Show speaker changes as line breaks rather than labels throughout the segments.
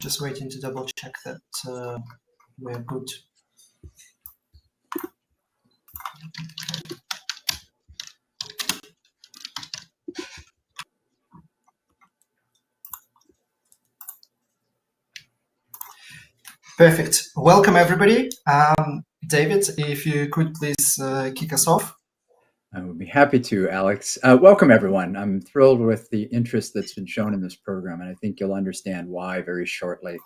Just waiting to double check that we're good. Perfect. Welcome, everybody. David, if you could please kick us off.
I would be happy to, Alex. Welcome, everyone. I'm thrilled with the interest that's been shown in this program, and I think you'll understand why very shortly.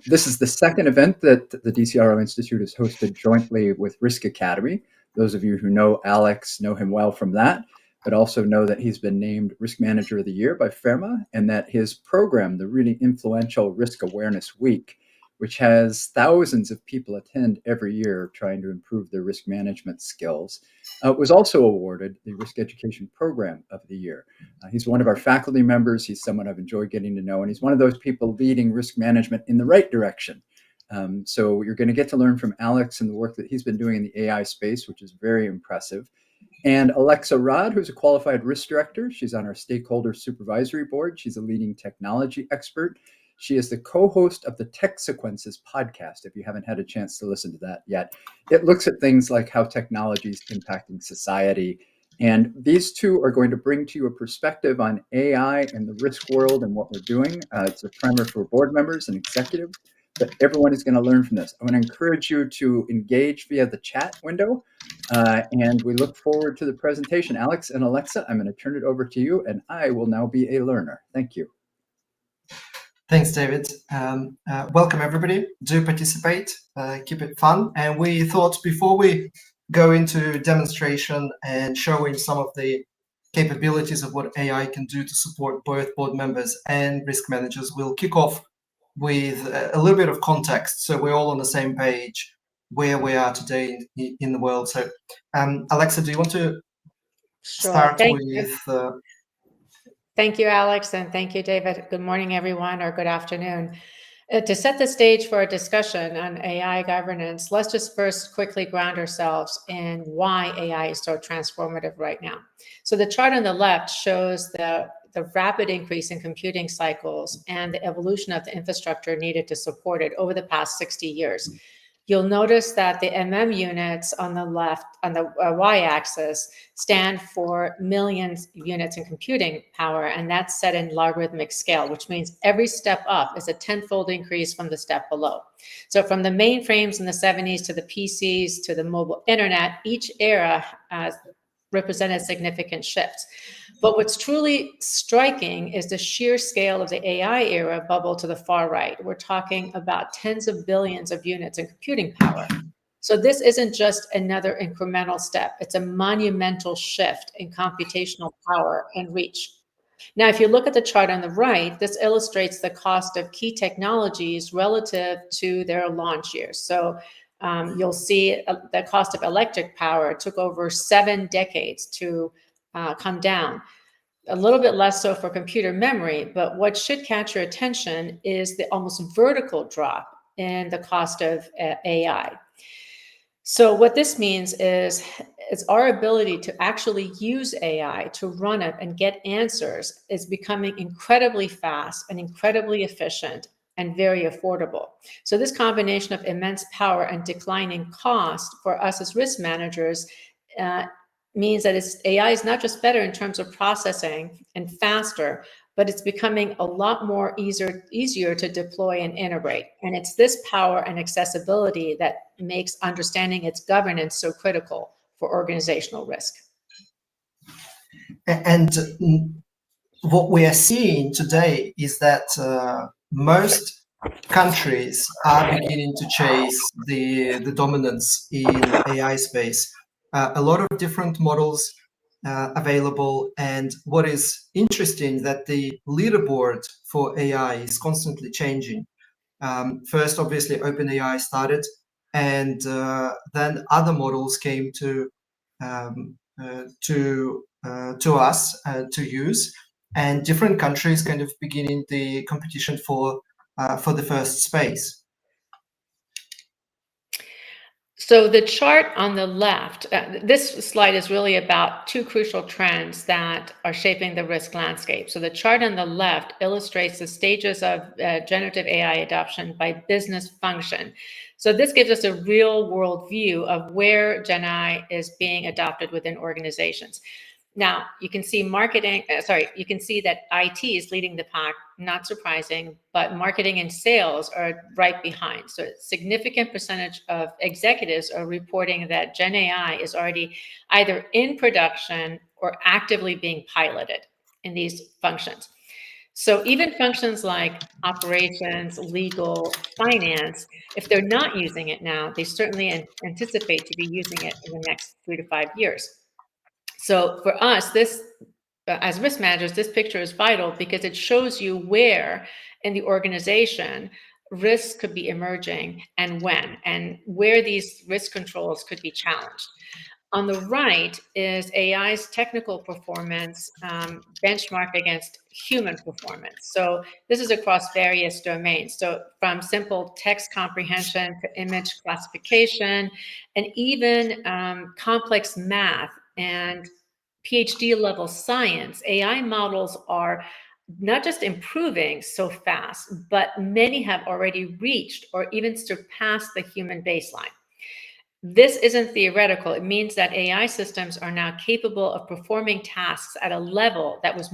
This is the second event that the DCRO Institute has hosted jointly with Risk Academy. Those of you who know Alex know him well from that, but also know that he's been named Risk Manager of the Year by FERMA, and that his program, the really influential Risk Awareness Week, which has thousands of people attend every year trying to improve their risk management skills, was also awarded the Risk Education Program of the Year. He's one of our faculty members. He's someone I've enjoyed getting to know, and he's one of those people leading risk management in the right direction. So you're going to get to learn from Alex and the work that he's been doing in the AI space, which is very impressive. And Alexa Rod, who's a qualified risk director. She's on our Stakeholder Supervisory Board. She's a leading technology expert. She is the co-host of the Tech Sequences podcast, if you haven't had a chance to listen to that yet. It looks at things like how technology is impacting society. And these two are going to bring to you a perspective on AI and the risk world and what we're doing. It's a primer for board members and executives, but everyone is going to learn from this. I want to encourage you to engage via the chat window, and we look forward to the presentation. Alex and Alexa, I'm going to turn it over to you, and I will now be a learner. Thank you.
Thanks, David. Welcome, everybody. Do participate, keep it fun. And we thought before we go into demonstration and showing some of the capabilities of what AI can do to support both board members and risk managers, we'll kick off with a little bit of context so we're all on the same page where we are today in the world. So, Alexa, do you want to start with...
Thank you, Alex, and thank you, David. Good morning, everyone, or good afternoon. To set the stage for our discussion on AI governance, let's just first quickly ground ourselves in why AI is so transformative right now. So the chart on the left shows the rapid increase in computing cycles and the evolution of the infrastructure needed to support it over the past 60 years. You'll notice that the units on the left, on the y-axis, stand for millions units in computing power, and that's set in logarithmic scale, which means every step up is a 10-fold increase from the step below. So from the mainframes in the 70s to the PCs to the mobile internet, each era represented significant shifts. But what's truly striking is the sheer scale of the AI era bubble to the far right. We're talking about tens of billions of units in computing power. So this isn't just another incremental step. It's a monumental shift in computational power and reach. Now, if you look at the chart on the right, this illustrates the cost of key technologies relative to their launch years. So you'll see the cost of electric power took over 7 decades to come down. A little bit less so for computer memory, but what should catch your attention is the almost vertical drop in the cost of AI. So what this means is our ability to actually use AI to run it and get answers is becoming incredibly fast and incredibly efficient and very affordable. So this combination of immense power and declining cost for us as risk managers means that AI is not just better in terms of processing and faster, but it's becoming a lot more easier to deploy and integrate. And it's this power and accessibility that makes understanding its governance so critical for organizational risk.
And what we are seeing today is that most countries are beginning to chase the dominance in AI space. A lot of different models available, and what is interesting that the leaderboard for AI is constantly changing. First, obviously, OpenAI started, and then other models came to us to use, and different countries kind of beginning the competition for the first space.
So the chart on the left, this slide is really about two crucial trends that are shaping the risk landscape. So the chart on the left illustrates the stages of generative AI adoption by business function. So this gives us a real world view of where GenAI is being adopted within organizations. Now, you can see you can see that IT is leading the pack, not surprising, but marketing and sales are right behind. So a significant percentage of executives are reporting that Gen AI is already either in production or actively being piloted in these functions. So even functions like operations, legal, finance, if they're not using it now, they certainly anticipate to be using it in the next 3 to 5 years. So for us, this as risk managers, this picture is vital because it shows you where in the organization risks could be emerging and when, and where these risk controls could be challenged. On the right is AI's technical performance benchmarked against human performance. So this is across various domains. So from simple text comprehension to image classification, and even complex math and PhD level science, AI models are not just improving so fast, but many have already reached or even surpassed the human baseline. This isn't theoretical. It means that AI systems are now capable of performing tasks at a level that was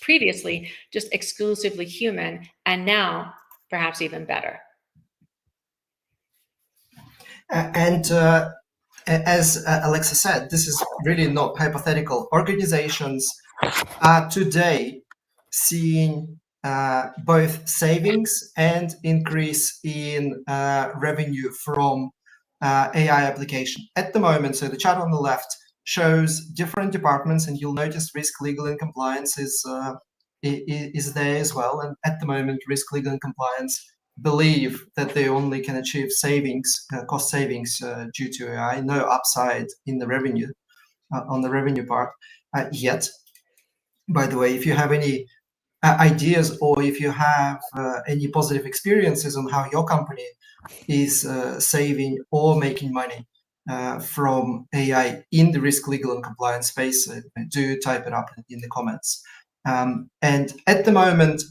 previously just exclusively human, and now perhaps even better.
As Alexa said, this is really not hypothetical. Organizations are today seeing both savings and increase in revenue from AI application. At the moment, so the chart on the left shows different departments, and you'll notice risk, legal, and compliance is there as well. And at the moment, risk, legal, and compliance believe that they only can achieve savings, cost savings due to AI, no upside in the revenue, on the revenue part yet. By the way, if you have any ideas or if you have any positive experiences on how your company is saving or making money from AI in the risk, legal, and compliance space, do type it up in the comments. And at the moment,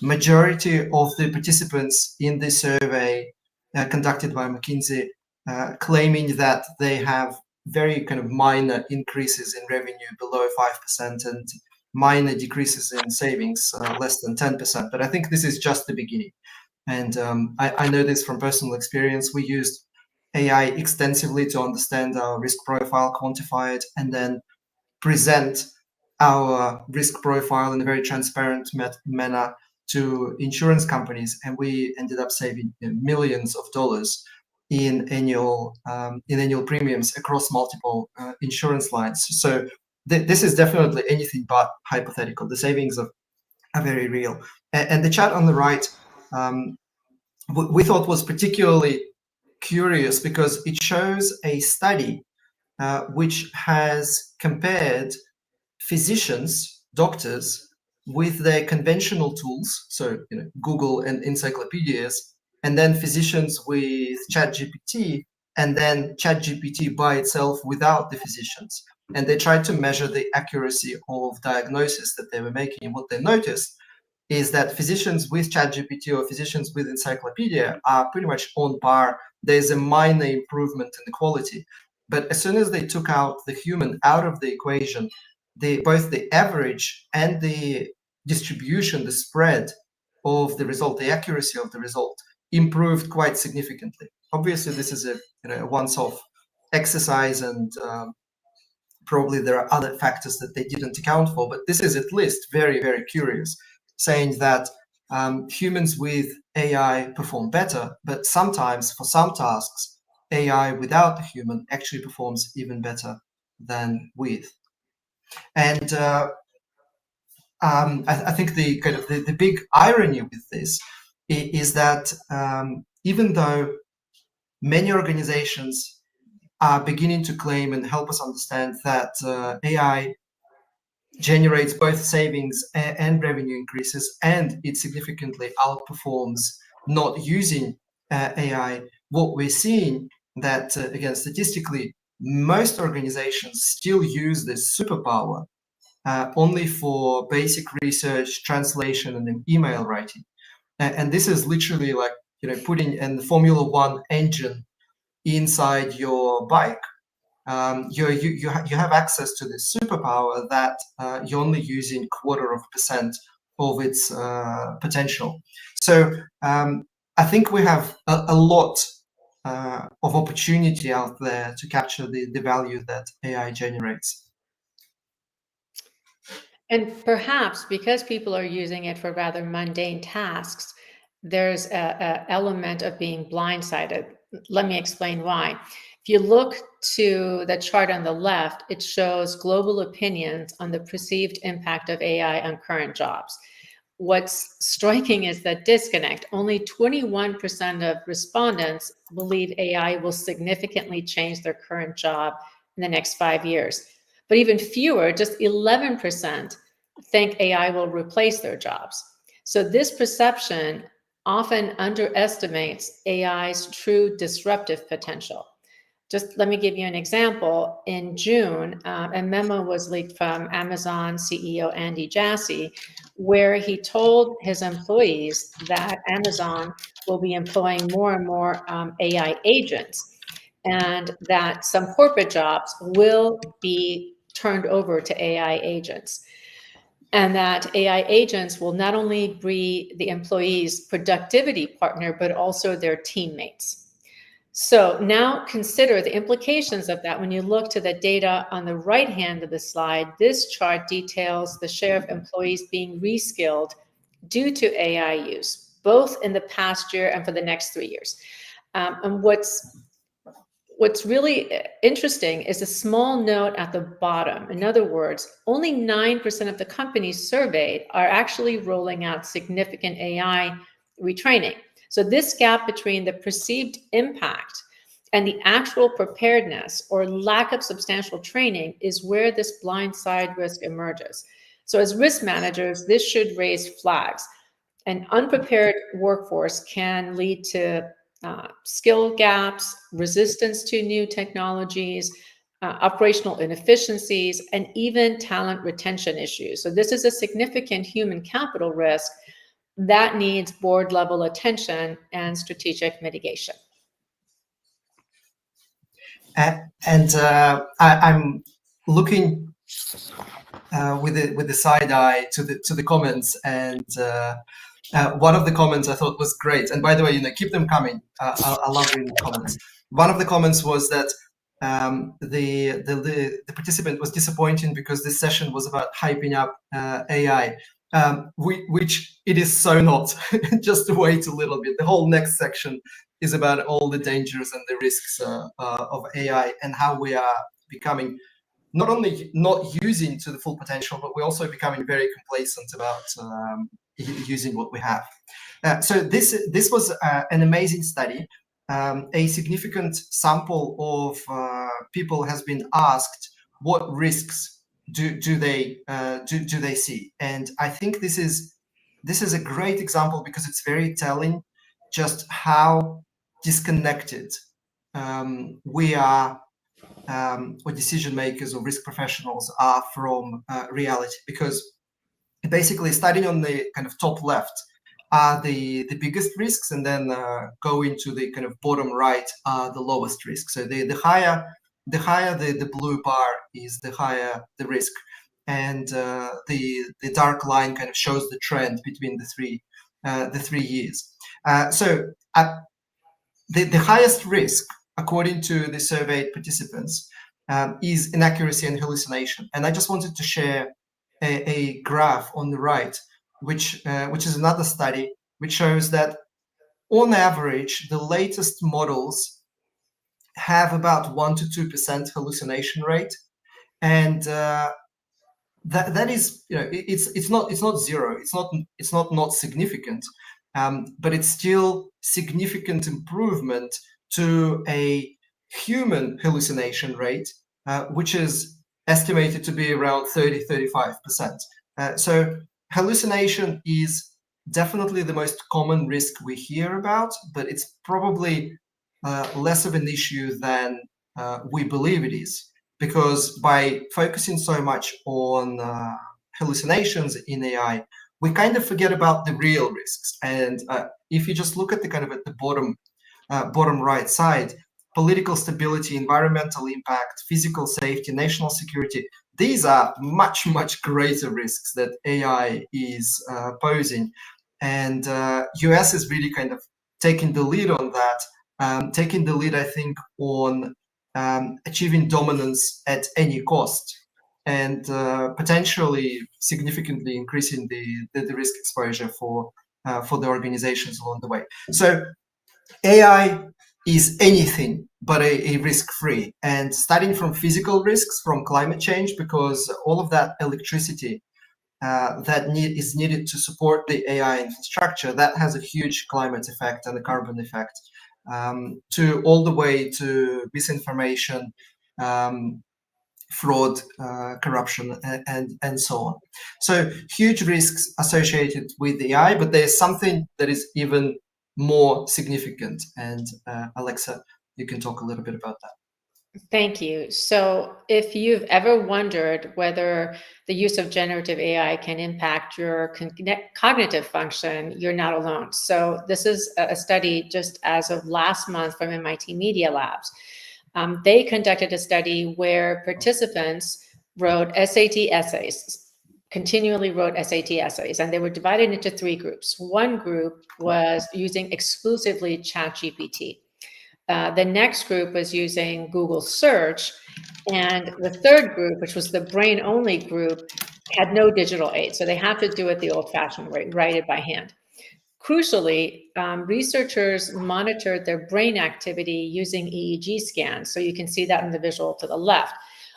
majority of the participants in this survey conducted by McKinsey claiming that they have very kind of minor increases in revenue below 5% and minor decreases in savings less than 10%. But I think this is just the beginning. And I know this from personal experience. We used AI extensively to understand our risk profile, quantify it, and then present our risk profile in a very transparent manner to insurance companies, and we ended up saving millions of dollars in annual premiums across multiple insurance lines. So this is definitely anything but hypothetical. The savings are very real. And the chart on the right, we thought was particularly curious because it shows a study which has compared physicians, doctors, with their conventional tools, so Google and encyclopedias, and then physicians with ChatGPT, and then ChatGPT by itself without the physicians. And they tried to measure the accuracy of diagnosis that they were making. And what they noticed is that physicians with ChatGPT or physicians with encyclopedia are pretty much on par. There's a minor improvement in the quality. But as soon as they took out the human out of the equation, both the average and the distribution, the spread of the result, the accuracy of the result improved quite significantly. Obviously, this is a once-off exercise, and probably there are other factors that they didn't account for, but this is at least very, very curious, saying that humans with AI perform better, but sometimes for some tasks, AI without the human actually performs even better than with. And I think the kind of the big irony with this is that even though many organizations are beginning to claim and help us understand that AI generates both savings and revenue increases, and it significantly outperforms not using AI, what we're seeing that, again, statistically, most organizations still use this superpower only for basic research, translation, and email writing. And this is literally like, putting in the Formula One engine inside your bike. You have access to this superpower that you're only using 0.25% of its potential. So I think we have a lot of opportunity out there to capture the value that AI generates.
And perhaps because people are using it for rather mundane tasks, there's a element of being blindsided. Let me explain why. If you look to the chart on the left, it shows global opinions on the perceived impact of AI on current jobs. What's striking is that disconnect. Only 21% of respondents believe AI will significantly change their current job in the next 5 years. But even fewer, just 11%, think AI will replace their jobs. So this perception often underestimates AI's true disruptive potential. Just let me give you an example. In June, a memo was leaked from Amazon CEO Andy Jassy, where he told his employees that Amazon will be employing more and more AI agents, and that some corporate jobs will be turned over to AI agents. And that AI agents will not only be the employee's productivity partner, but also their teammates. So now consider the implications of that when you look to the data on the right hand of the slide. This chart details the share of employees being reskilled due to AI use, both in the past year and for the next 3 years. And what's really interesting is a small note at the bottom. In other words, only 9% of the companies surveyed are actually rolling out significant AI retraining. So this gap between the perceived impact and the actual preparedness or lack of substantial training is where this blind side risk emerges. So as risk managers, this should raise flags. An unprepared workforce can lead to skill gaps, resistance to new technologies, operational inefficiencies, and even talent retention issues. So this is a significant human capital risk that needs board level attention and strategic mitigation.
I'm looking with the side eye to the comments, and one of the comments I thought was great. And by the way, keep them coming. I love reading comments. One of the comments was that the participant was disappointed because this session was about hyping up AI, which it is so not. Just wait a little bit. The whole next section is about all the dangers and the risks of AI and how we are becoming not only not using to the full potential, but we're also becoming very complacent about using what we have. So this was an amazing study. A significant sample of people has been asked what risks do they see, and I think this is a great example because it's very telling just how disconnected we are, or decision makers or risk professionals are from reality. Because basically, starting on the kind of top left are the biggest risks, and then going to the kind of bottom right are the lowest risks. So the higher the blue bar is, the higher the risk, and the dark line kind of shows the trend between the 3 years. So at the highest risk, according to the surveyed participants, is inaccuracy and hallucination. And I just wanted to share a graph on the right, which is another study, which shows that on average, the latest models have about 1 to 2% hallucination rate, and that is, it's not zero, it's not significant, but it's still significant improvement to a human hallucination rate, which is estimated to be around 30-35%. So hallucination is definitely the most common risk we hear about, but it's probably less of an issue than we believe it is, because by focusing so much on hallucinations in AI, we kind of forget about the real risks. And if you just look at the kind of at the bottom right side, political stability, environmental impact, physical safety, national security, these are much, much greater risks that AI is posing. And US is really kind of taking the lead on that, taking the lead, I think, on achieving dominance at any cost, and potentially significantly increasing the risk exposure for the organizations along the way. So AI is anything but a risk-free, and starting from physical risks, from climate change, because all of that electricity that is needed to support the AI infrastructure, that has a huge climate effect and a carbon effect, to all the way to misinformation, fraud, corruption, and so on. So huge risks associated with AI, but there's something that is even more significant. And Alexa, you can talk a little bit about that.
Thank you. So if you've ever wondered whether the use of generative AI can impact your cognitive function, you're not alone. So this is a study just as of last month from MIT Media Labs. They conducted a study where participants wrote SAT essays, continually wrote SAT essays, and they were divided into 3 groups. One group was using exclusively ChatGPT. The next group was using Google search, and the third group, which was the brain-only group, had no digital aid. So they had to do it the old-fashioned way, write it by hand. Crucially, researchers monitored their brain activity using EEG scans. So you can see that in the visual to the left.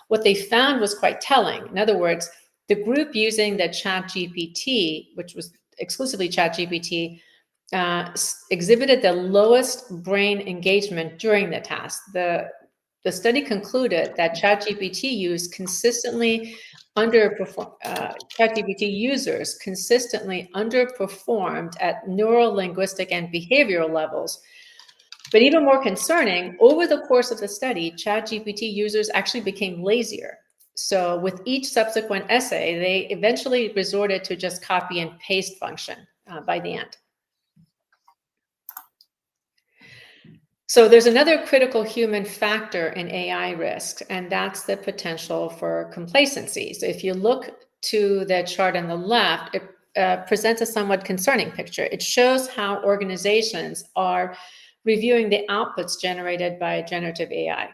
What they found was quite telling. In other words, the group using the ChatGPT, which was exclusively ChatGPT, exhibited the lowest brain engagement during the task. The study concluded that ChatGPT ChatGPT users consistently underperformed at neuro-linguistic and behavioral levels. But even more concerning, over the course of the study, ChatGPT users actually became lazier. So with each subsequent essay, they eventually resorted to just copy and paste function by the end. So there's another critical human factor in AI risk, and that's the potential for complacency. So if you look to the chart on the left, it presents a somewhat concerning picture. It shows how organizations are reviewing the outputs generated by generative AI.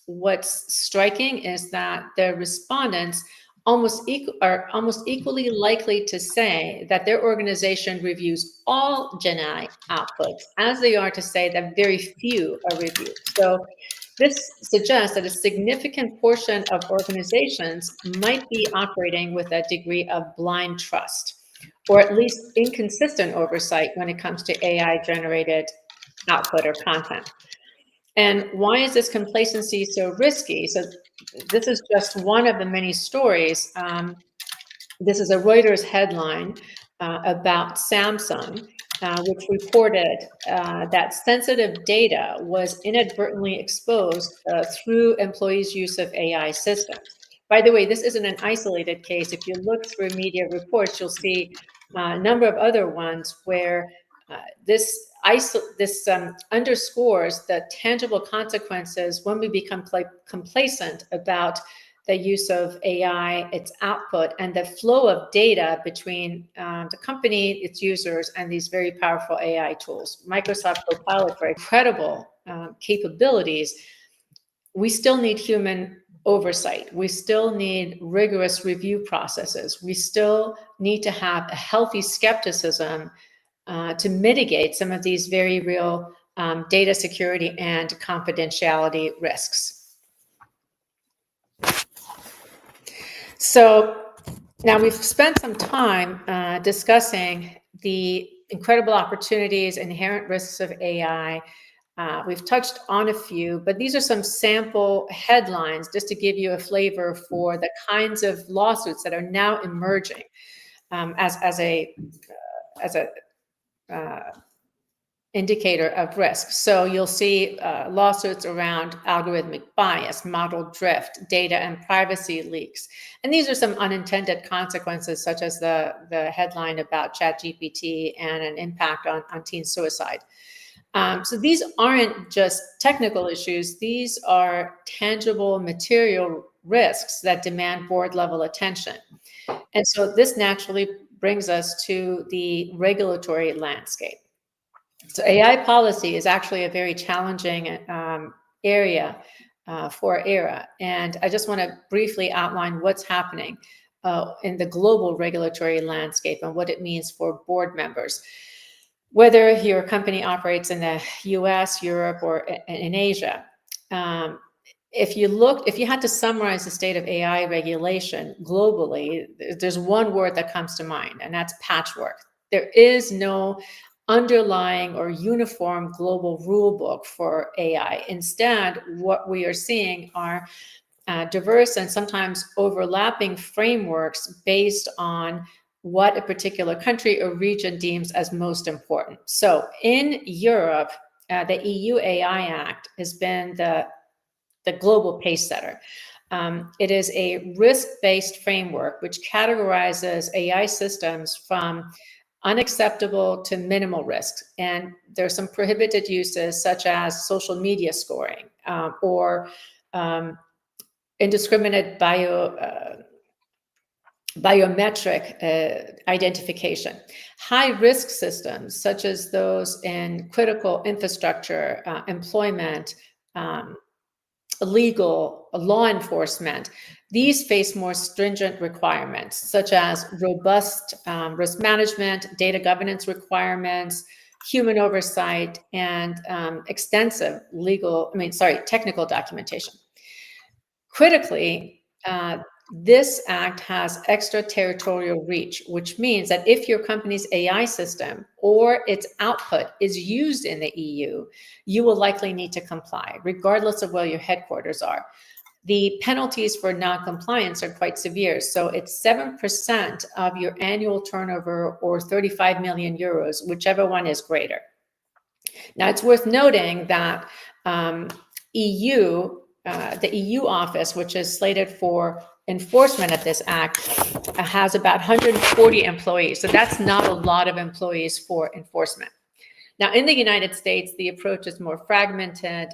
What's striking is that the respondents are almost equally likely to say that their organization reviews all GenAI outputs as they are to say that very few are reviewed. So this suggests that a significant portion of organizations might be operating with a degree of blind trust, or at least inconsistent oversight when it comes to AI-generated output or content. And why is this complacency so risky? So this is just one of the many stories. This is a Reuters headline about Samsung, which reported that sensitive data was inadvertently exposed through employees' use of AI systems. By the way, this isn't an isolated case. If you look through media reports, you'll see a number of other ones where this underscores the tangible consequences when we become complacent about the use of AI, its output, and the flow of data between the company, its users, and these very powerful AI tools. Microsoft Copilot, for incredible capabilities, we still need human oversight. We still need rigorous review processes. We still need to have a healthy skepticism to mitigate some of these very real data security and confidentiality risks. So now we've spent some time discussing the incredible opportunities, inherent risks of AI. We've touched on a few, but these are some sample headlines just to give you a flavor for the kinds of lawsuits that are now emerging indicator of risk. So you'll see lawsuits around algorithmic bias, model drift, data and privacy leaks. And these are some unintended consequences, such as the headline about ChatGPT and an impact on teen suicide. So these aren't just technical issues. These are tangible material risks that demand board level attention. And so this naturally brings us to the regulatory landscape. So AI policy is actually a very challenging area for ERA. And I just want to briefly outline what's happening in the global regulatory landscape and what it means for board members. Whether your company operates in the US, Europe, or in Asia, if you had to summarize the state of AI regulation globally, there's one word that comes to mind, and that's patchwork. There is no underlying or uniform global rule book for AI. Instead, what we are seeing are diverse and sometimes overlapping frameworks based on what a particular country or region deems as most important. So in Europe, the EU AI Act has been the global pace setter. It is a risk-based framework which categorizes AI systems from unacceptable to minimal risk. And there's some prohibited uses such as social media scoring or indiscriminate biometric identification. High-risk systems, such as those in critical infrastructure, employment, legal, law enforcement, these face more stringent requirements, such as robust risk management, data governance requirements, human oversight, and extensive technical documentation. Critically, this act has extraterritorial reach, which means that if your company's AI system or its output is used in the EU, you will likely need to comply, regardless of where your headquarters are. The penalties for non-compliance are quite severe. So it's 7% of your annual turnover or 35 million euros, whichever one is greater. Now, it's worth noting that the EU office, which is slated for enforcement of this act, has about 140 employees. So that's not a lot of employees for enforcement. Now, in the United States, the approach is more fragmented.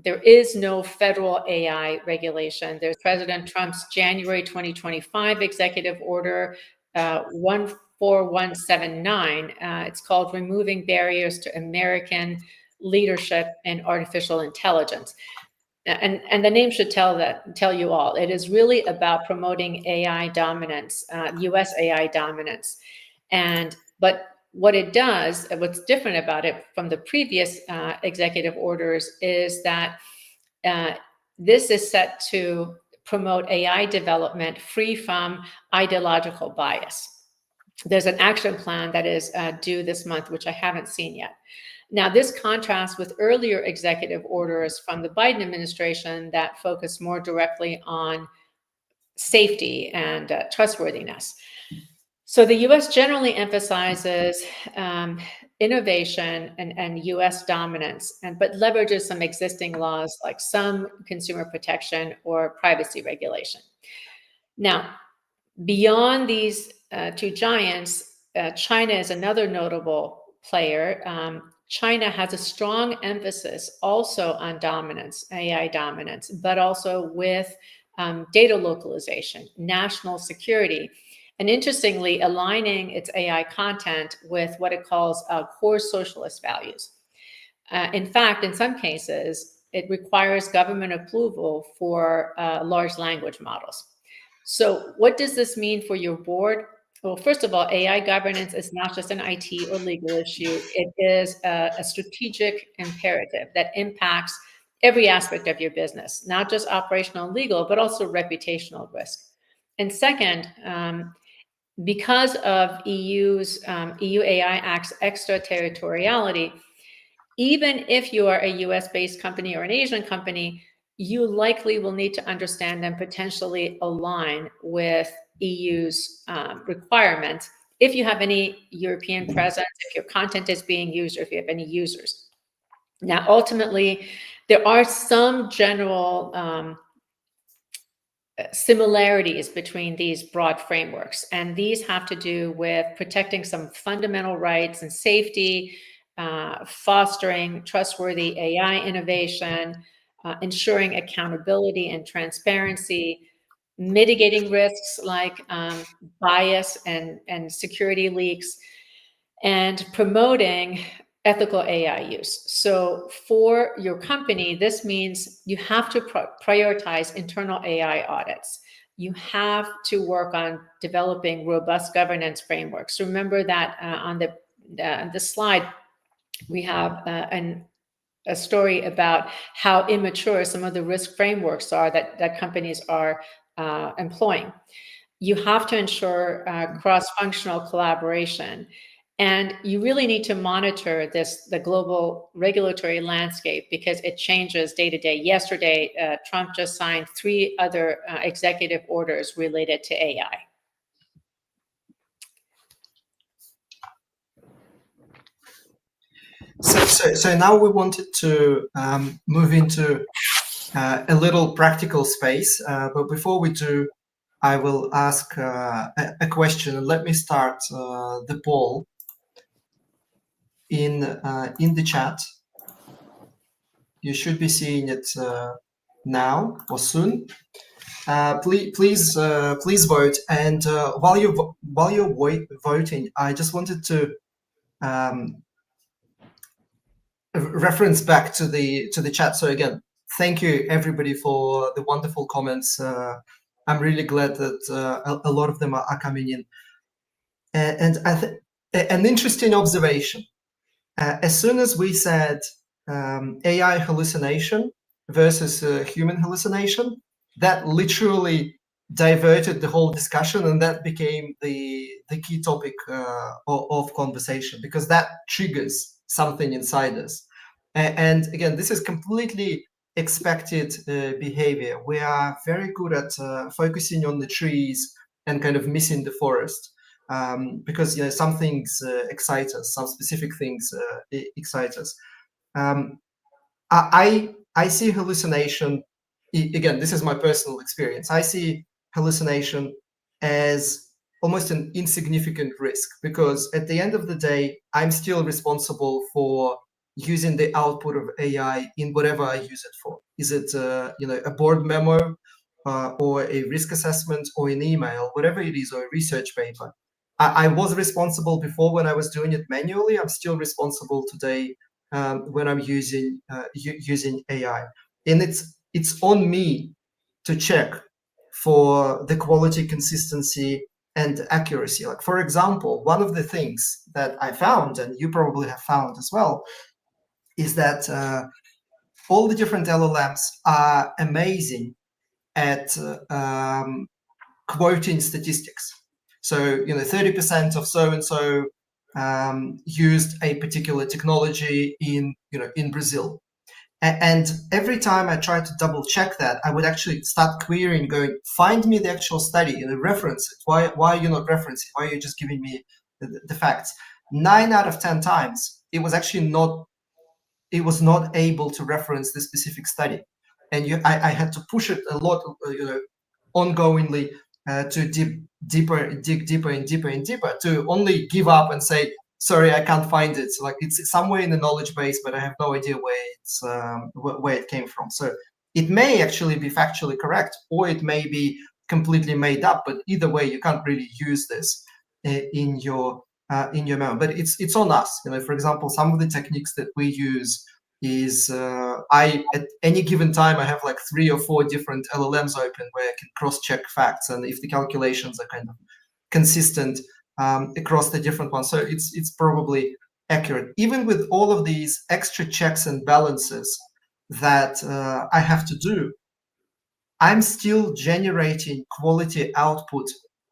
There is no federal AI regulation. There's President Trump's January 2025 executive order 14179. It's called Removing Barriers to American Leadership in Artificial Intelligence. And the name should tell you all. It is really about promoting AI dominance, U.S. AI dominance. But what it does, what's different about it from the previous executive orders, is that this is set to promote AI development free from ideological bias. There's an action plan that is due this month, which I haven't seen yet. Now, this contrasts with earlier executive orders from the Biden administration that focus more directly on safety and trustworthiness. So the U.S. generally emphasizes innovation and U.S. dominance, but leverages some existing laws like some consumer protection or privacy regulation. Now, beyond these two giants, China is another notable player. China has a strong emphasis also on dominance, AI dominance, but also with data localization, national security, and interestingly, aligning its AI content with what it calls core socialist values. In fact, in some cases, it requires government approval for large language models. So what does this mean for your board? Well, first of all, AI governance is not just an IT or legal issue. It is a strategic imperative that impacts every aspect of your business, not just operational and legal, but also reputational risk. And second, because of EU AI Act's extraterritoriality, even if you are a US-based company or an Asian company, you likely will need to understand and potentially align with EU's requirements if you have any European presence, if your content is being used, or if you have any users. Now, ultimately, there are some general similarities between these broad frameworks, and these have to do with protecting some fundamental rights and safety, fostering trustworthy AI innovation, ensuring accountability and transparency, mitigating risks like bias and security leaks, and promoting ethical AI use. So for your company, this means you have to prioritize internal AI audits. You have to work on developing robust governance frameworks. Remember that on the slide, we have a story about how immature some of the risk frameworks are that companies are employing. You have to ensure cross-functional collaboration. And you really need to monitor the global regulatory landscape, because it changes day to day. Yesterday, Trump just signed 3 other executive orders related to AI.
So now we wanted to move into a little practical space, but before we do, I will ask a question. Let me start the poll in the chat. You should be seeing it now or soon. Please vote. And while you're voting, I just wanted to reference back to the chat. So again, thank you everybody for the wonderful comments. I'm really glad that a lot of them are coming in. And I think an interesting observation. As soon as we said AI hallucination versus human hallucination, that literally diverted the whole discussion, and that became the key topic of conversation, because that triggers something inside us. And again, this is completely expected behavior. We are very good at focusing on the trees and kind of missing the forest. Because some things excite us, some specific things excite us. I see hallucination, again, this is my personal experience. I see hallucination as almost an insignificant risk, because at the end of the day, I'm still responsible for using the output of AI in whatever I use it for. Is it a board memo or a risk assessment or an email, whatever it is, or a research paper? I was responsible before when I was doing it manually. I'm still responsible today when I'm using AI, and it's on me to check for the quality, consistency, and accuracy. Like, for example, one of the things that I found, and you probably have found as well, is that all the different LLMs are amazing at quoting statistics. So 30% of so and so used a particular technology in Brazil. And every time I tried to double check that, I would actually start querying, going, find me the actual study, reference it. Why are you not referencing? Why are you just giving me the facts? 9 out of 10 times, it was actually not able to reference the specific study. And I had to push it a lot, ongoingly to dig deeper and deeper and deeper, to only give up and say, sorry, I can't find it. Like, it's somewhere in the knowledge base, but I have no idea where it came from. So it may actually be factually correct, or it may be completely made up. But either way, you can't really use this in your memo. But it's on us. For example, some of the techniques that we use is at any given time I have like 3 or 4 different LLMs open where I can cross-check facts, and if the calculations are kind of consistent across the different ones, so it's probably accurate. Even with all of these extra checks and balances that I have to do, I'm still generating quality output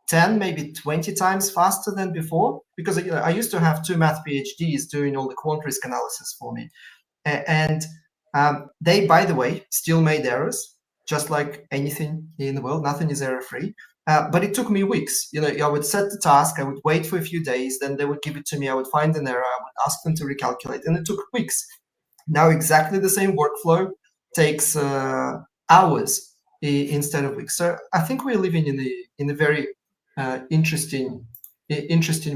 10, maybe 20 times faster than before, because I used to have 2 math PhDs doing all the quant risk analysis for me. And they, by the way, still made errors, just like anything in the world. Nothing is error-free. But it took me weeks. I would set the task, I would wait for a few days, then they would give it to me, I would find an error, I would ask them to recalculate, and it took weeks. Now exactly the same workflow takes hours instead of weeks. So I think we're living in a very interesting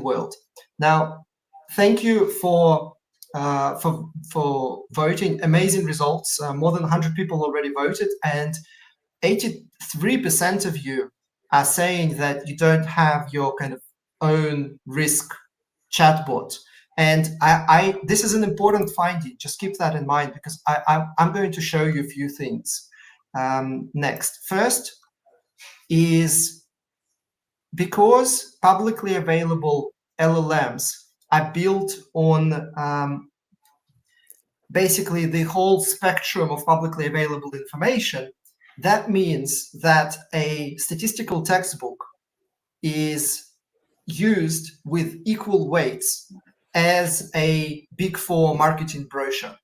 world. Now, thank you for voting. Amazing results. More than 100 people already voted, and 83% of you are saying that you don't have your kind of own risk chatbot. And this is an important finding. Just keep that in mind, because I'm going to show you a few things next. First is, because publicly available LLMs are built on basically the whole spectrum of publicly available information, that means that a statistical textbook is used with equal weights as a Big Four marketing brochure,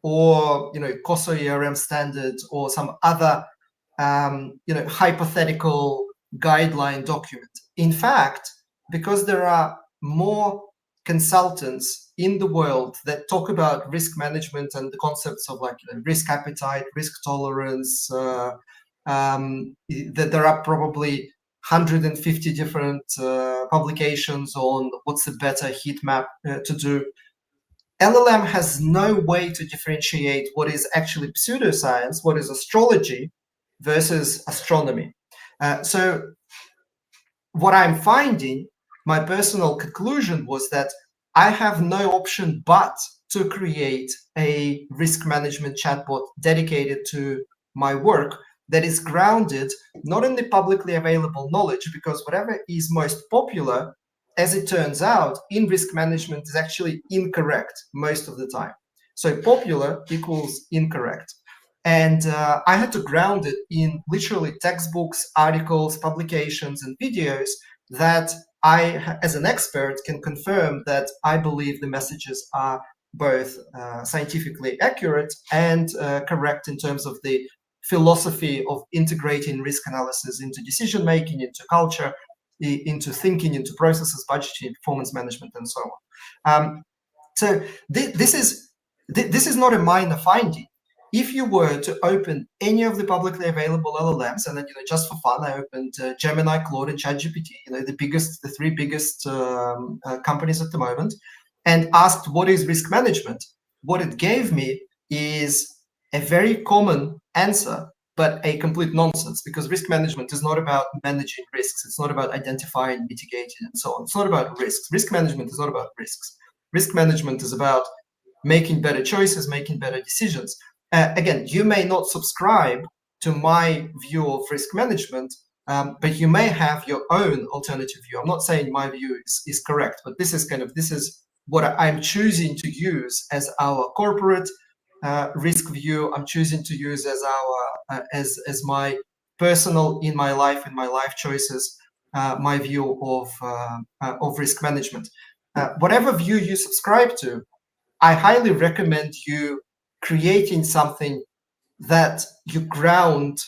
or COSO ERM standards, or some other hypothetical guideline document. In fact, because there are more consultants in the world that talk about risk management and the concepts of risk appetite, risk tolerance, that there are probably 150 different publications on what's the better heat map to do. LLM has no way to differentiate what is actually pseudoscience, what is astrology versus astronomy. So what I'm finding, my personal conclusion was that I have no option but to create a risk management chatbot dedicated to my work that is grounded not in the publicly available knowledge, because whatever is most popular, as it turns out, in risk management is actually incorrect most of the time. So popular equals incorrect. And I had to ground it in literally textbooks, articles, publications, and videos that I, as an expert, can confirm that I believe the messages are both scientifically accurate and correct in terms of the philosophy of integrating risk analysis into decision-making, into culture, into thinking, into processes, budgeting, performance management, and so on. So this is not a minor finding. If you were to open any of the publicly available LLMs, and then just for fun, I opened Gemini, Claude, and ChatGPT, the three biggest companies at the moment, and asked what is risk management, what it gave me is a very common answer, but a complete nonsense, because risk management is not about managing risks. It's not about identifying, mitigating, and so on. It's not about risks. Risk management is not about risks. Risk management is about making better choices, making better decisions. Again, you may not subscribe to my view of risk management, but you may have your own alternative view. I'm not saying my view is correct, but this is what I'm choosing to use as our corporate risk view. I'm choosing to use as our as my personal, in my life choices, my view of risk management. Whatever view you subscribe to, I highly recommend you creating something that you ground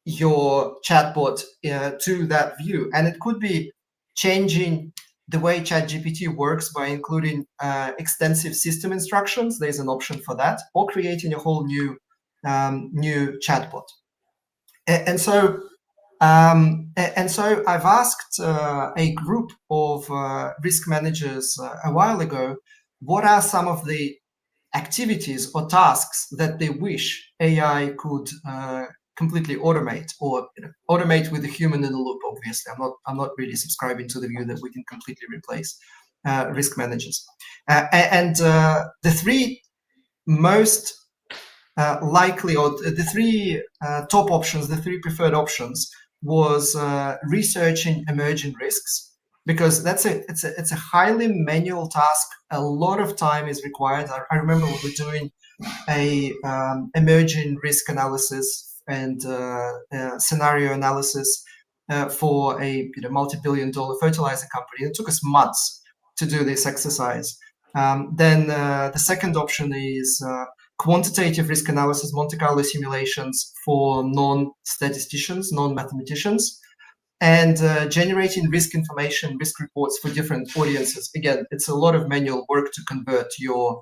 your chatbot to that view. And it could be changing the way ChatGPT works by including extensive system instructions. There's an option for that, or creating a whole new chatbot. And so I've asked a group of risk managers a while ago, what are some of the activities or tasks that they wish AI could completely automate, or automate with a human in the loop. Obviously, I'm not really subscribing to the view that we can completely replace risk managers. And the three most likely, or the three top options, the three preferred options, was researching emerging risks, because it's a highly manual task. A lot of time is required. I remember we were doing a emerging risk analysis and scenario analysis for a multi-billion-dollar fertilizer company. It took us months to do this exercise. Then the second option is quantitative risk analysis, Monte Carlo simulations for non-statisticians, non-mathematicians. and generating risk information, risk reports for different audiences. Again, it's a lot of manual work to convert your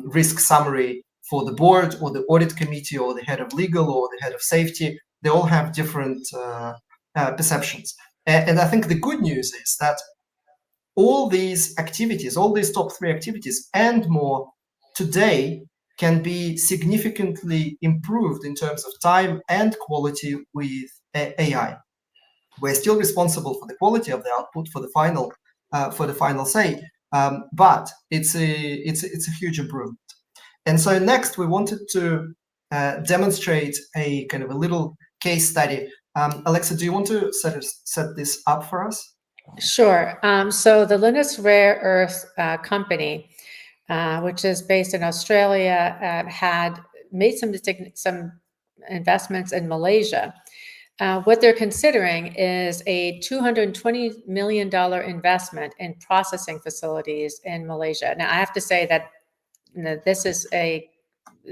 risk summary for the board or the audit committee or the head of legal or the head of safety. They all have different perceptions. And I think the good news is that all these activities, all these top 3 activities and more today can be significantly improved in terms of time and quality with AI. We're still responsible for the quality of the output, for the final say, but it's a huge improvement. And so next, we wanted to demonstrate a kind of a little case study. Alexa, do you want to set this up for us?
Sure. So the Linus Rare Earth company, which is based in Australia, had made some investments in Malaysia. What they're considering is a $220 million investment in processing facilities in Malaysia. Now, I have to say that this is a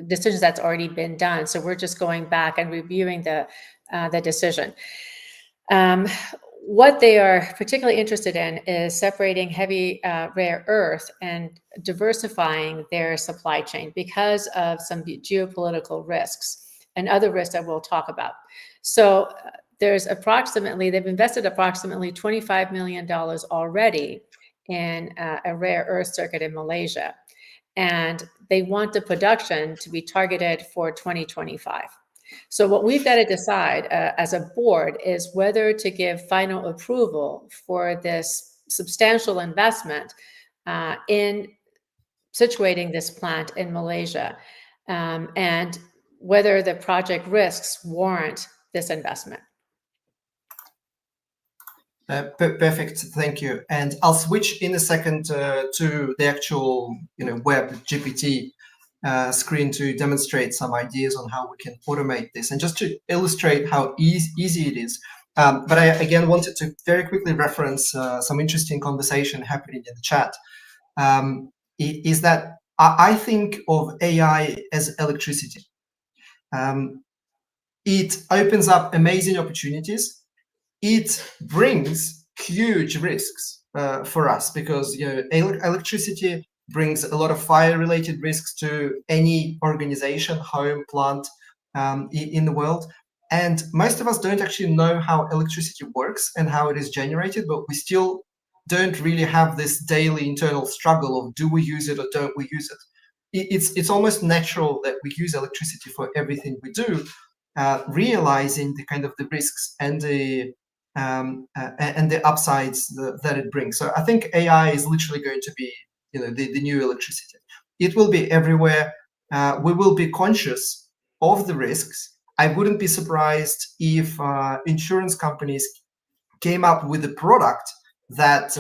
decision that's already been done, so we're just going back and reviewing the decision. What they are particularly interested in is separating heavy rare earth and diversifying their supply chain because of some geopolitical risks and other risks that we'll talk about. So they've invested approximately $25 million already in a rare earth circuit in Malaysia. And they want the production to be targeted for 2025. So what we've got to decide as a board is whether to give final approval for this substantial investment in situating this plant in Malaysia, and whether the project risks warrant this investment.
Perfect, thank you. And I'll switch in a second to the actual, web GPT screen to demonstrate some ideas on how we can automate this, and just to illustrate how easy it is. But I again wanted to very quickly reference some interesting conversation happening in the chat. Is that I think of AI as electricity. It opens up amazing opportunities. It brings huge risks for us because electricity brings a lot of fire-related risks to any organization, home, plant in the world. And most of us don't actually know how electricity works and how it is generated, but we still don't really have this daily internal struggle of do we use it or don't we use it. It's almost natural that we use electricity for everything we do, realizing the kind of the risks and the upsides that it brings. So I think AI is literally going to be, the new electricity. It will be everywhere. We will be conscious of the risks. I wouldn't be surprised if insurance companies came up with a product that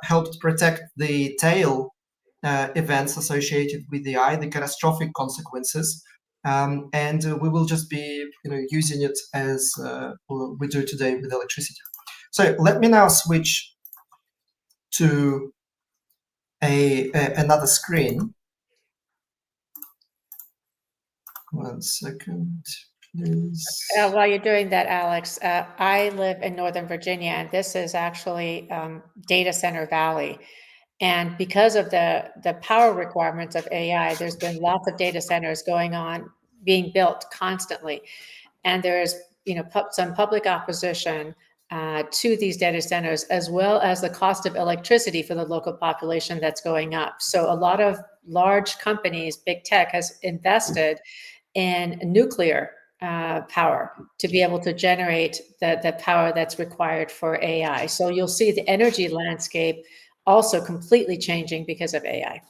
helped protect the tail events associated with AI, the catastrophic consequences. And we will just be, using it as we do today with electricity. So let me now switch to another screen. One second, please.
While you're doing that, Alex, I live in Northern Virginia, and this is actually Data Center Valley. And because of the power requirements of AI, there's been lots of data centers being built constantly. And there's some public opposition to these data centers, as well as the cost of electricity for the local population that's going up. So a lot of large companies, big tech, has invested in nuclear power to be able to generate the power that's required for AI. So you'll see the energy landscape also completely changing because of AI.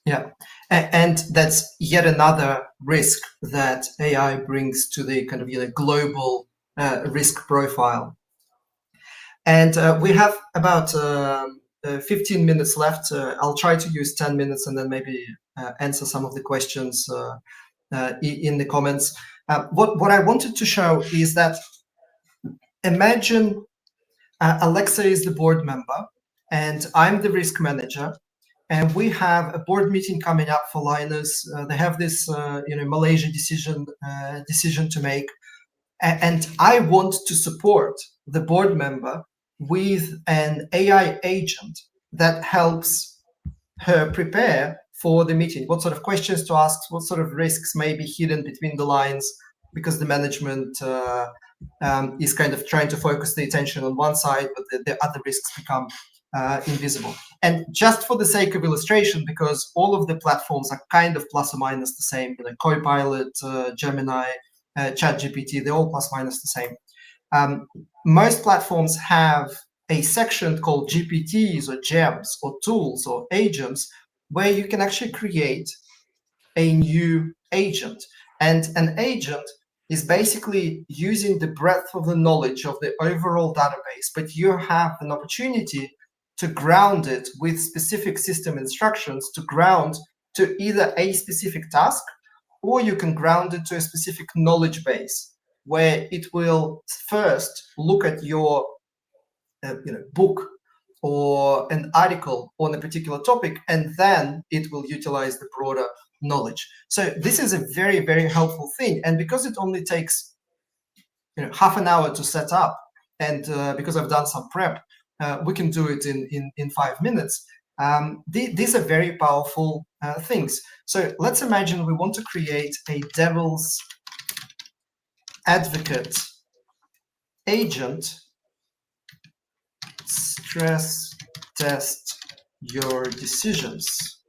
Yeah, and that's yet another risk that AI brings to the kind of global risk profile. And we have about 15 minutes left. I'll try to use 10 minutes and then maybe answer some of the questions in the comments. What I wanted to show is that imagine Alexa is the board member and I'm the risk manager, and we have a board meeting coming up for Linus. They have this Malaysia decision to make, and I want to support the board member with an AI agent that helps her prepare for the meeting, what sort of questions to ask, what sort of risks may be hidden between the lines, because the management is kind of trying to focus the attention on one side, but the other risks become invisible. And just for the sake of illustration, because all of the platforms are kind of plus or minus the same, Copilot, Gemini, ChatGPT, they're all plus minus the same. Most platforms have a section called GPTs or gems or tools or agents where you can actually create a new agent. And an agent is basically using the breadth of the knowledge of the overall database, but you have an opportunity to ground it with specific system instructions to ground to either a specific task, or you can ground it to a specific knowledge base where it will first look at your book or an article on a particular topic, and then it will utilize the broader knowledge. So this is a very, very helpful thing. And because it only takes half an hour to set up, and because I've done some prep, we can do it in 5 minutes. These are very powerful things. So let's imagine we want to create a devil's advocate agent. Stress test your decisions.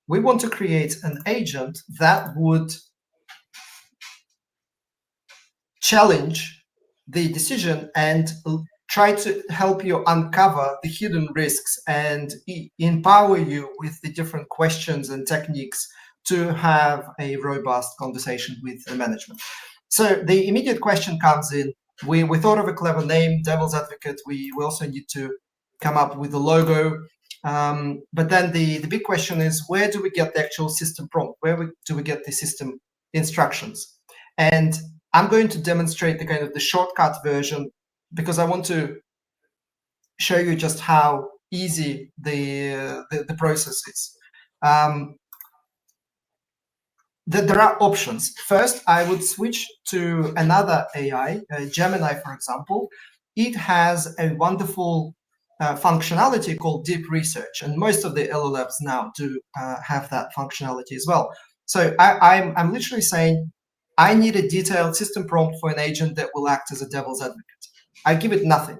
We want to create an agent that would challenge the decision and try to help you uncover the hidden risks and empower you with the different questions and techniques to have a robust conversation with the management. So the immediate question comes in. We thought of a clever name, Devil's Advocate. We also need to come up with a logo. But then the big question is, where do we get the actual system prompt? Where do we get the system instructions? And I'm going to demonstrate the shortcut version, because I want to show you just how easy the process is. There are options. First, I would switch to another AI, Gemini, for example. It has a wonderful functionality called deep research, and most of the LLMs now do have that functionality as well. So I'm literally saying, I need a detailed system prompt for an agent that will act as a devil's advocate. I give it nothing,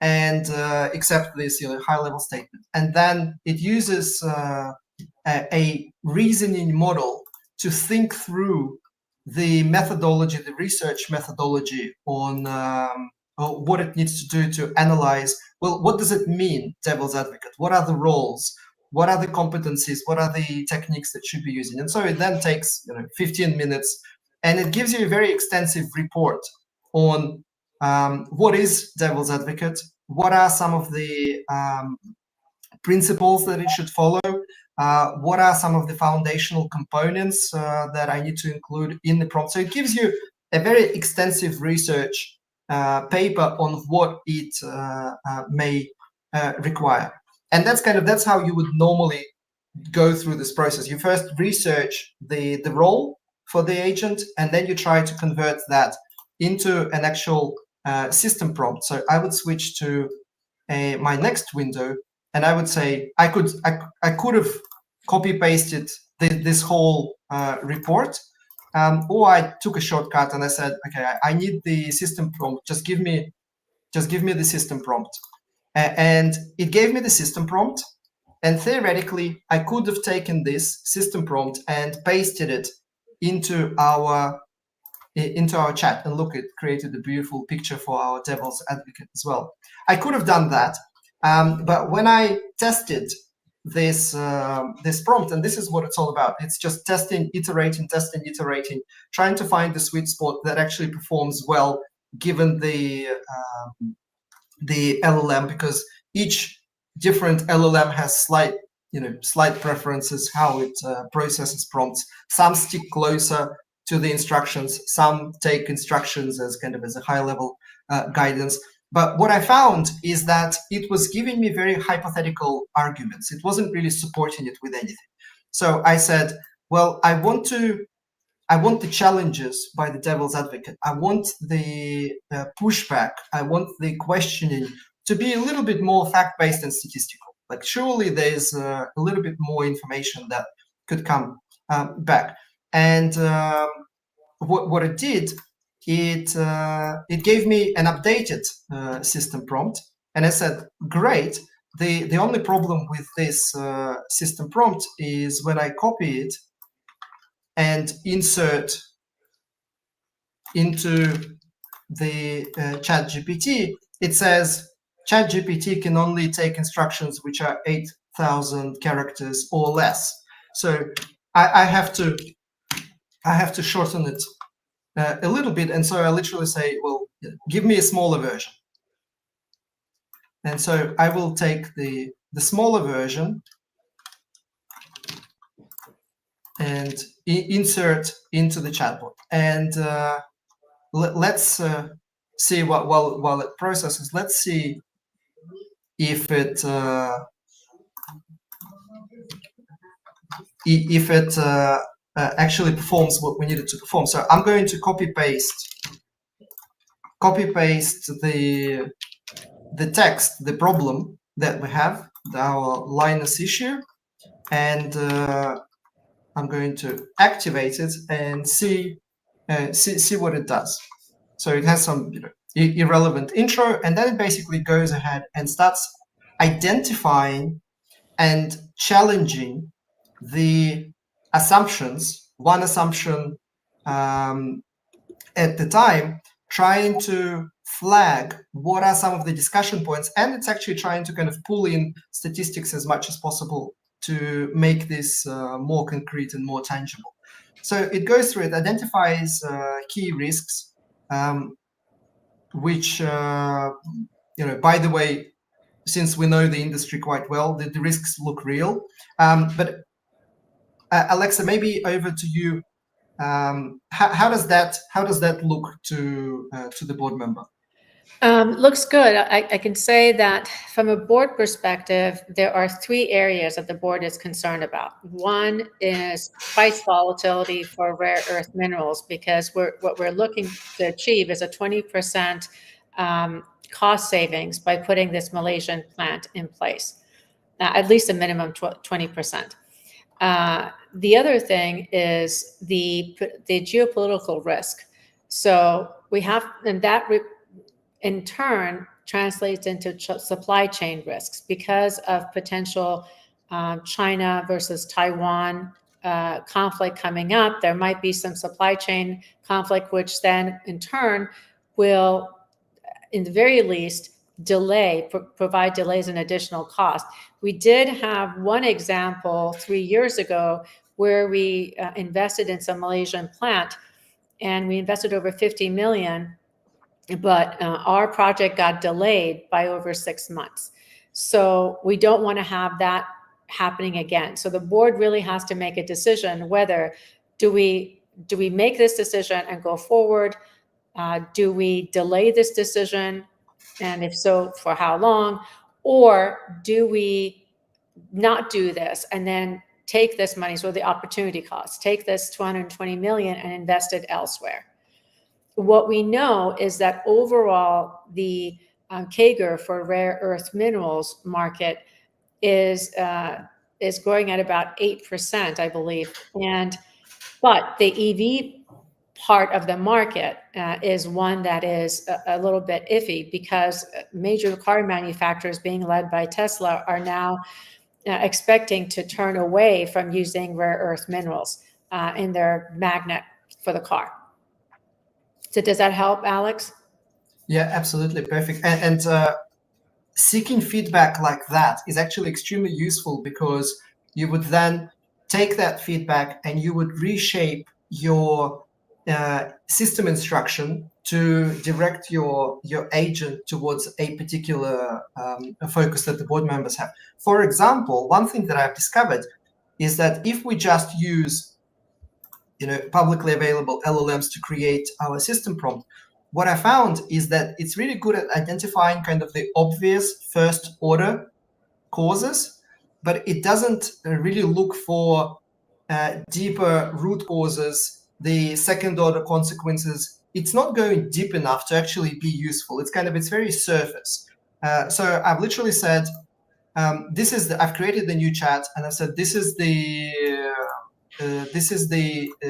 and except this high-level statement, and then it uses a reasoning model to think through the methodology, the research methodology on what it needs to do to analyze, well, what does it mean, devil's advocate? What are the roles? What are the competencies? What are the techniques that should be using? And so it then takes 15 minutes, and it gives you a very extensive report on what is devil's advocate, what are some of the principles that it should follow, what are some of the foundational components that I need to include in the prompt. So it gives you a very extensive research paper on what it may require. And that's how you would normally go through this process. You first research the role for the agent, and then you try to convert that into an actual system prompt. So I would switch to my next window, and I would say I could have copy pasted this whole report, or I took a shortcut and I said, okay, I need the system prompt. Just give me the system prompt, and it gave me the system prompt. And theoretically, I could have taken this system prompt and pasted it into our chat, and look, it created a beautiful picture for our devil's advocate as well. I could have done that, but when I tested this prompt, and this is what it's all about, it's just testing, iterating, trying to find the sweet spot that actually performs well given the LLM, because each different LLM has slight preferences how it processes prompts. Some stick closer to the instructions, some take instructions as as a high level guidance. But what I found is that it was giving me very hypothetical arguments. It wasn't really supporting it with anything. So I said, well, I want to I want the challenges by the devil's advocate. I want the pushback. I want the questioning to be a little bit more fact-based and statistical. Like, surely there's a little bit more information that could come back. And what it did, it gave me an updated system prompt, and I said, great. The only problem with this system prompt is when I copy it and insert into the ChatGPT, it says ChatGPT can only take instructions which are 8,000 characters or less. So I have to shorten it a little bit, and so I literally say, well, give me a smaller version. And so I will take the smaller version and insert into the chatbot. And let's see while it processes. Let's see if it actually performs what we need it to perform. So I'm going to copy paste the text, the problem that we have, our Linus issue, and I'm going to activate it and see what it does. So it has some irrelevant intro, and then it basically goes ahead and starts identifying and challenging the assumptions, one assumption at the time, trying to flag what are some of the discussion points, and it's actually trying to kind of pull in statistics as much as possible to make this more concrete and more tangible. So it goes through it, identifies key risks, which, by the way, since we know the industry quite well, the risks look real. But Alexa, maybe over to you. How does that look to the board member?
Looks good. I can say that from a board perspective, there are 3 areas that the board is concerned about. One is price volatility for rare earth minerals, because what we're looking to achieve is a 20% cost savings by putting this Malaysian plant in place, at least a minimum 20%. The other thing is the geopolitical risk. So we have, and that in turn translates into supply chain risks because of potential China versus Taiwan conflict coming up. There might be some supply chain conflict, which then in turn will, in the very least, provide delays and additional cost. We did have one example 3 years ago where we invested in some Malaysian plant, and we invested over 50 million, but our project got delayed by over 6 months. So we don't want to have that happening again. So the board really has to make a decision whether do we make this decision and go forward? Do we delay this decision? And if so, for how long? Or do we not do this and then take this money, so the opportunity cost, take this 220 million and invest it elsewhere? What we know is that overall, the CAGR for rare earth minerals market is growing at about 8%, I believe. But the EV part of the market is one that is a little bit iffy, because major car manufacturers, being led by Tesla, are now expecting to turn away from using rare earth minerals in their magnet for the car. So does that help, Alex?
Yeah, absolutely. Perfect. And seeking feedback like that is actually extremely useful, because you would then take that feedback and you would reshape your system instruction to direct your agent towards a particular focus that the board members have. For example, one thing that I've discovered is that if we just use publicly available LLMs to create our system prompt, what I found is that it's really good at identifying kind of the obvious first order causes, but it doesn't really look for deeper root causes the second order consequences, it's not going deep enough to actually be useful. It's very surface. So I've literally said, I've created the new chat, and I said, this is the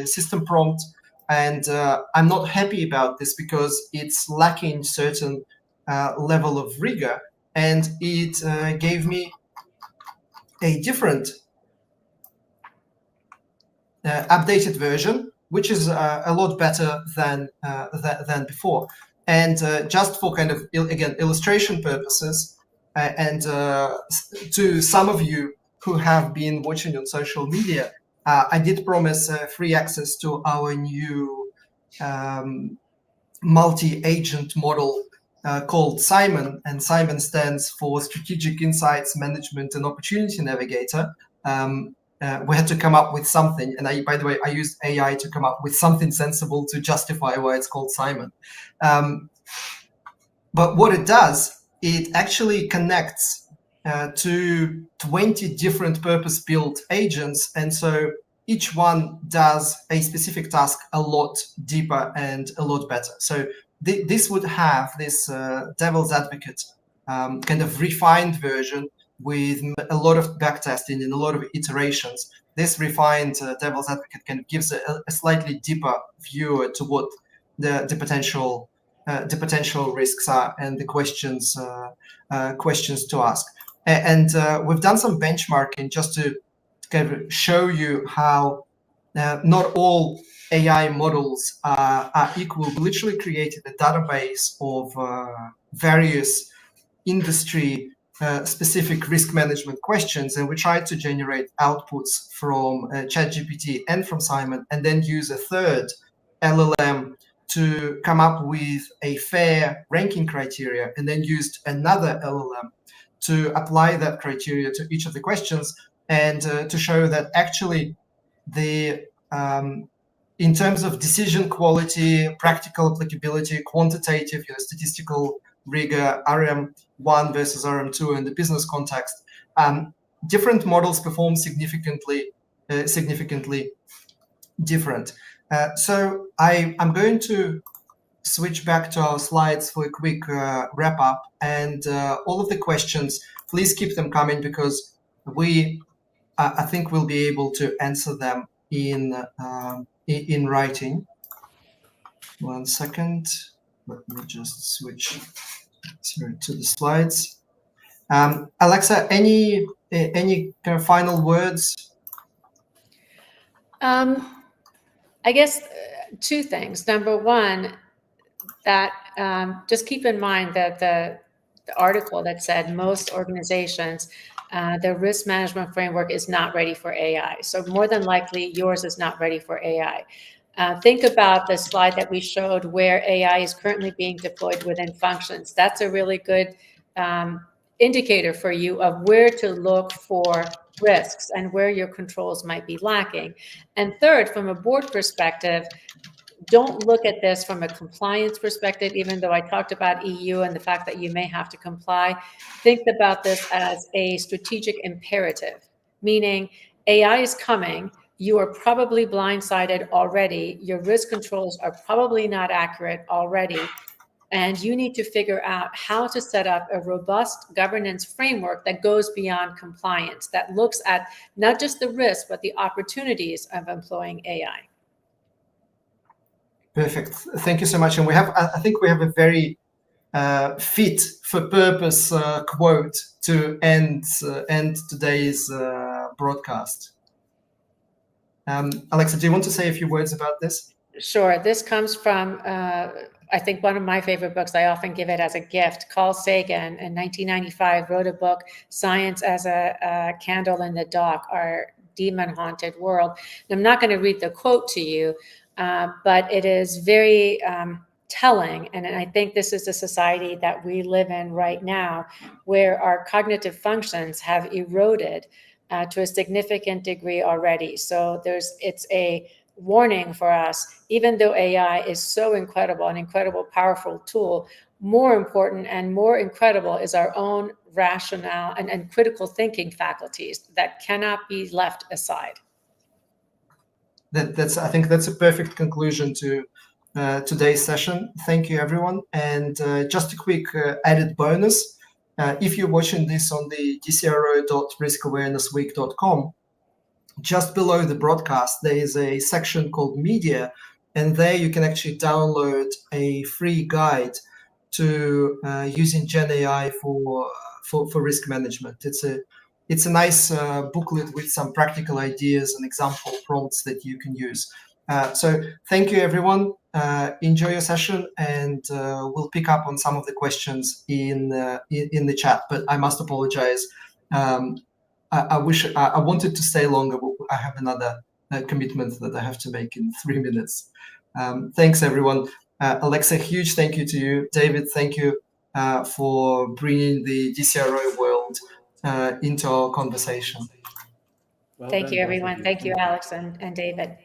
system prompt, and I'm not happy about this because it's lacking certain level of rigor, and it gave me a different updated version, which is a lot better than before. And just for kind of again illustration purposes, and to some of you who have been watching on social media, I did promise free access to our new multi-agent model called Simon, and Simon stands for Strategic Insights Management and Opportunity Navigator. We had to come up with something, and by the way, I used AI to come up with something sensible to justify why it's called Simon. But what it does, it actually connects to 20 different purpose-built agents, and so each one does a specific task a lot deeper and a lot better. So this would have this devil's advocate kind of refined version with a lot of backtesting and a lot of iterations. This refined devil's advocate kind of gives a slightly deeper view to what the potential risks are and the questions to ask. And we've done some benchmarking just to kind of show you how not all AI models are equal. We literally created a database of various industry specific risk management questions, and we tried to generate outputs from ChatGPT and from Simon, and then use a third LLM to come up with a fair ranking criteria, and then used another LLM to apply that criteria to each of the questions, and to show that actually the in terms of decision quality, practical applicability, quantitative, statistical rigor, RM1 versus RM2 in the business context, different models perform significantly different. So I'm going to switch back to our slides for a quick wrap up, and all of the questions, please keep them coming, because I think we'll be able to answer them in writing. 1 second, let me just switch to the slides. Alexa, any kind of final words?
I guess two things. Number one, that just keep in mind that the article that said most organizations, their risk management framework is not ready for AI. So more than likely, yours is not ready for AI. Think about the slide that we showed where AI is currently being deployed within functions. That's a really good indicator for you of where to look for risks and where your controls might be lacking. And third, from a board perspective, don't look at this from a compliance perspective, even though I talked about EU and the fact that you may have to comply. Think about this as a strategic imperative, meaning AI is coming. You are probably blindsided already. Your risk controls are probably not accurate already. And you need to figure out how to set up a robust governance framework that goes beyond compliance, that looks at not just the risk, but the opportunities of employing AI.
Perfect. Thank you so much. And I think we have a very fit for purpose quote to end today's broadcast. Alexa, do you want to say a few words about this?
Sure. This comes from, I think, one of my favorite books. I often give it as a gift. Carl Sagan in 1995 wrote a book, Science as a Candle in the Dark, Our Demon-Haunted World. And I'm not going to read the quote to you, but it is very telling. And I think this is the society that we live in right now, where our cognitive functions have eroded to a significant degree already. So it's a warning for us. Even though AI is so incredible, an incredible, powerful tool, more important and more incredible is our own rationale and critical thinking faculties that cannot be left aside.
I think that's a perfect conclusion to today's session. Thank you, everyone. And just a quick added bonus. If you're watching this on the dcro.riskawarenessweek.com, just below the broadcast, there is a section called Media, and there you can actually download a free guide to using GenAI for risk management. It's a nice booklet with some practical ideas and example prompts that you can use. So thank you, everyone. Enjoy your session, and we'll pick up on some of the questions in the chat. But I must apologize. I wanted to stay longer, but I have another commitment that I have to make in 3 minutes. Thanks, everyone. Alexa, huge thank you to you. David, thank you for bringing the DCRO world into our conversation.
Thank you, everyone. Thank you, Alex and David.